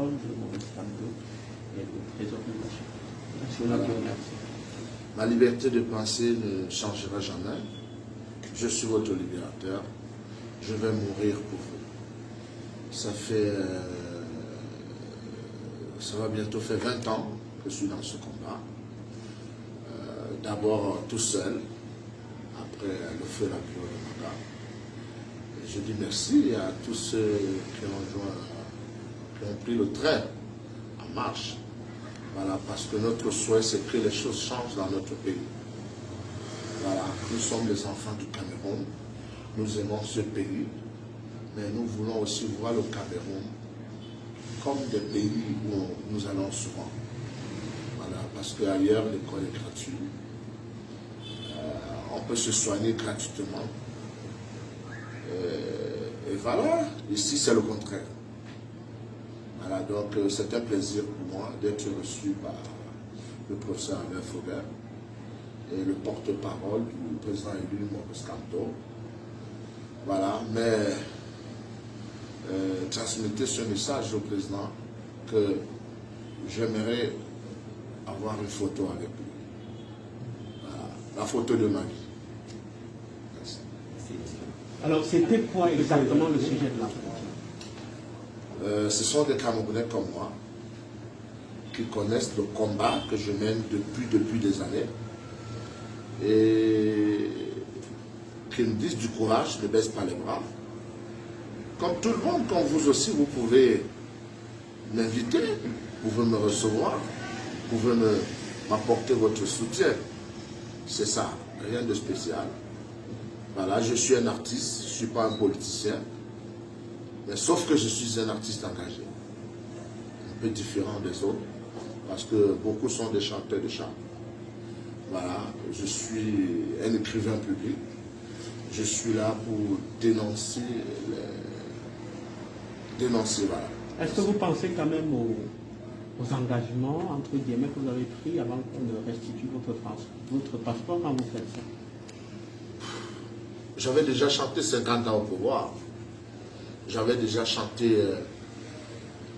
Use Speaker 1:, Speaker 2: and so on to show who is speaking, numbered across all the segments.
Speaker 1: parole de Maurice Kamto et de Trésor National.
Speaker 2: Ma liberté de penser ne changera jamais. Je suis votre libérateur. Je vais mourir pour vous. Ça va bientôt faire 20 ans que je suis dans ce combat. D'abord tout seul, après le feu la pluie de Maga. Je dis merci à tous ceux qui ont pris le train en marche. Voilà, parce que notre souhait, c'est que les choses changent dans notre pays. Voilà, nous sommes les enfants du Cameroun. Nous aimons ce pays, mais nous voulons aussi voir le Cameroun comme des pays où nous allons souvent. Voilà, parce qu'ailleurs, l'école est gratuite. On peut se soigner gratuitement. Et voilà, ici c'est le contraire. Voilà, donc c'est un plaisir pour moi d'être reçu par le professeur Alain Faubert et le porte-parole du président élu Maurice Kamto. Voilà, mais transmettez ce message au président que j'aimerais avoir une photo avec lui. Voilà, la photo de ma vie. Merci.
Speaker 1: Alors, c'était quoi exactement le sujet de la photo?
Speaker 2: Ce sont des Camerounais comme moi qui connaissent le combat que je mène depuis des années et qui me disent du courage, ne baisse pas les bras. Comme tout le monde, comme vous aussi, vous pouvez m'inviter, vous pouvez me recevoir, vous pouvez m'apporter votre soutien. C'est ça, rien de spécial. Voilà, je suis un artiste, je ne suis pas un politicien. Mais sauf que je suis un artiste engagé, un peu différent des autres, parce que beaucoup sont des chanteurs de chants. Voilà, je suis un écrivain public, je suis là pour dénoncer, voilà.
Speaker 1: Est-ce que vous pensez quand même aux engagements, entre guillemets, que vous avez pris avant qu'on ne restitue votre passeport quand vous faites ça?
Speaker 2: J'avais déjà chanté 50 ans au pouvoir. J'avais déjà chanté,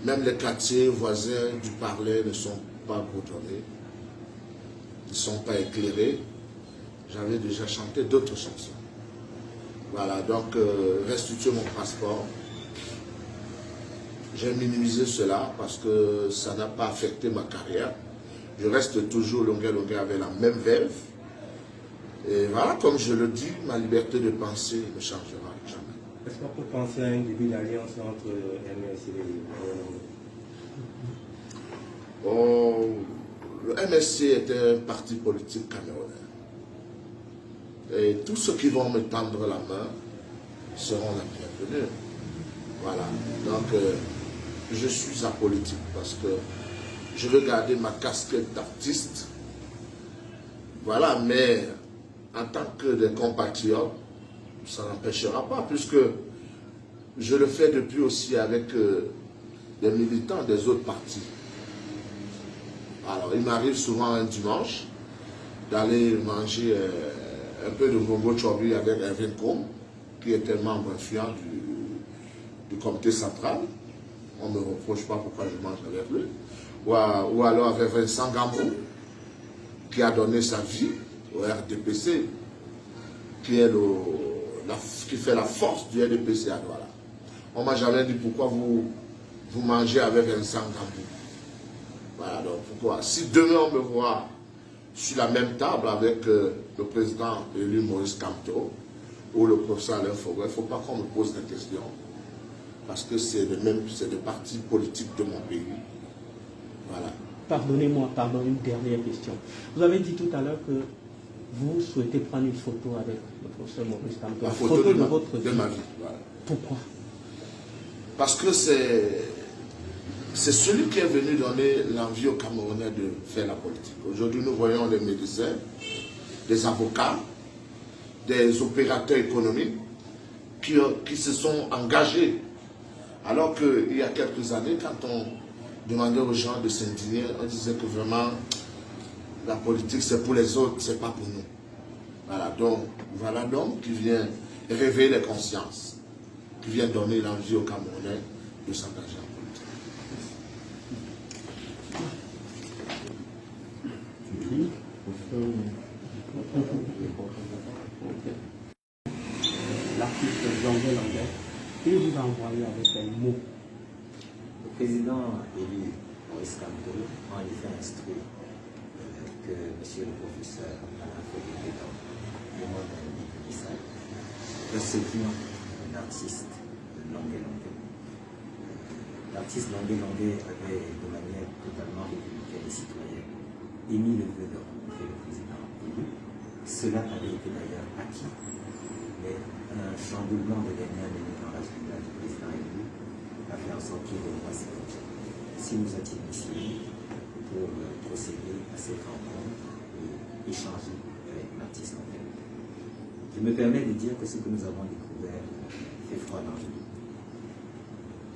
Speaker 2: même les quartiers voisins du Parler ne sont pas goudronnés, ils ne sont pas éclairés. J'avais déjà chanté d'autres chansons. Voilà, donc restituer mon passeport. J'ai minimisé cela parce que ça n'a pas affecté ma carrière. Je reste toujours longueur avec la même verve. Et voilà, comme je le dis, ma liberté de penser ne changera jamais.
Speaker 3: Est-ce qu'on peut penser à un début d'alliance entre MSC et
Speaker 2: le MSC est un parti politique camerounais. Et tous ceux qui vont me tendre la main seront la bienvenue. Voilà. Donc, je suis apolitique parce que je veux garder ma casquette d'artiste. Voilà, mais en tant que des compatriotes, ça n'empêchera pas, puisque je le fais depuis aussi avec des militants des autres partis. Alors, il m'arrive souvent un dimanche d'aller manger un peu de bongo chobi avec Erwin Kom, qui était membre influent du comité central. On ne me reproche pas pourquoi je mange avec lui. Ou alors avec Vincent Gambou, qui a donné sa vie au RDPC, qui fait la force du RDPC à Douala. On m'a jamais dit pourquoi vous mangez avec Vincent Gambou. Voilà, donc pourquoi? Si demain on me voit sur la même table avec le président élu Maurice Kamto ou le professeur Alain Faubert, il ne faut pas qu'on me pose des questions. Parce que c'est des partis politiques de mon pays. Voilà.
Speaker 1: Pardonnez-moi, une dernière question. Vous avez dit tout à l'heure que vous souhaitez prendre une photo avec le professeur Maurice Kamto.
Speaker 2: La photo de
Speaker 1: votre vie.
Speaker 2: Ma vie. Voilà.
Speaker 1: Pourquoi?
Speaker 2: Parce que c'est celui qui est venu donner l'envie aux Camerounais de faire la politique. Aujourd'hui, nous voyons des médecins, des avocats, des opérateurs économiques qui se sont engagés. Alors qu'il y a quelques années, quand on demandait aux gens de s'indigner, on disait que vraiment, la politique c'est pour les autres, c'est pas pour nous. Voilà donc qui vient réveiller les consciences, qui vient donner l'envie aux Camerounais de s'engager en politique.
Speaker 1: L'artiste Jean-Guy Landais, il vous a envoyé avec un mot.
Speaker 4: Le président élu Maurice Kamto a en effet instruit que monsieur le professeur Alain Frédéric demande un message recevant un artiste Landais. L'artiste Landais avait de manière totalement républicaine et citoyenne émis le vœu de rencontrer le président élu. Cela avait été d'ailleurs acquis, mais un chamboulement de dernière minute dans l'agenda du président élu a fait en sorte qu'il revoie ses projets. Si nous a-t-il ici pour procéder à cette rencontre et échanger avec l'artiste Landais. Je me permets de dire que ce que nous avons découvert fait froid dans le dos.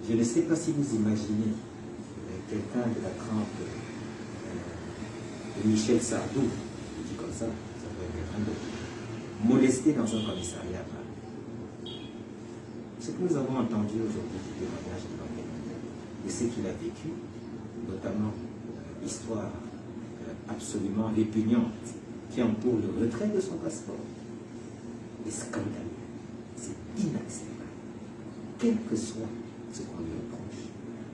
Speaker 4: Je ne sais pas si vous imaginez quelqu'un de la trempe de Michel Sardou, je dis comme ça peut être quelqu'un d'autre, molesté dans un commissariat. Ce que nous avons entendu aujourd'hui du témoignage de Landais, de ce qu'il a vécu, notamment l'histoire absolument répugnante qui entoure le retrait de son passeport, est scandaleux, c'est inacceptable, quel que soit ce qu'on lui reproche.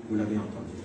Speaker 4: Vous l'avez entendu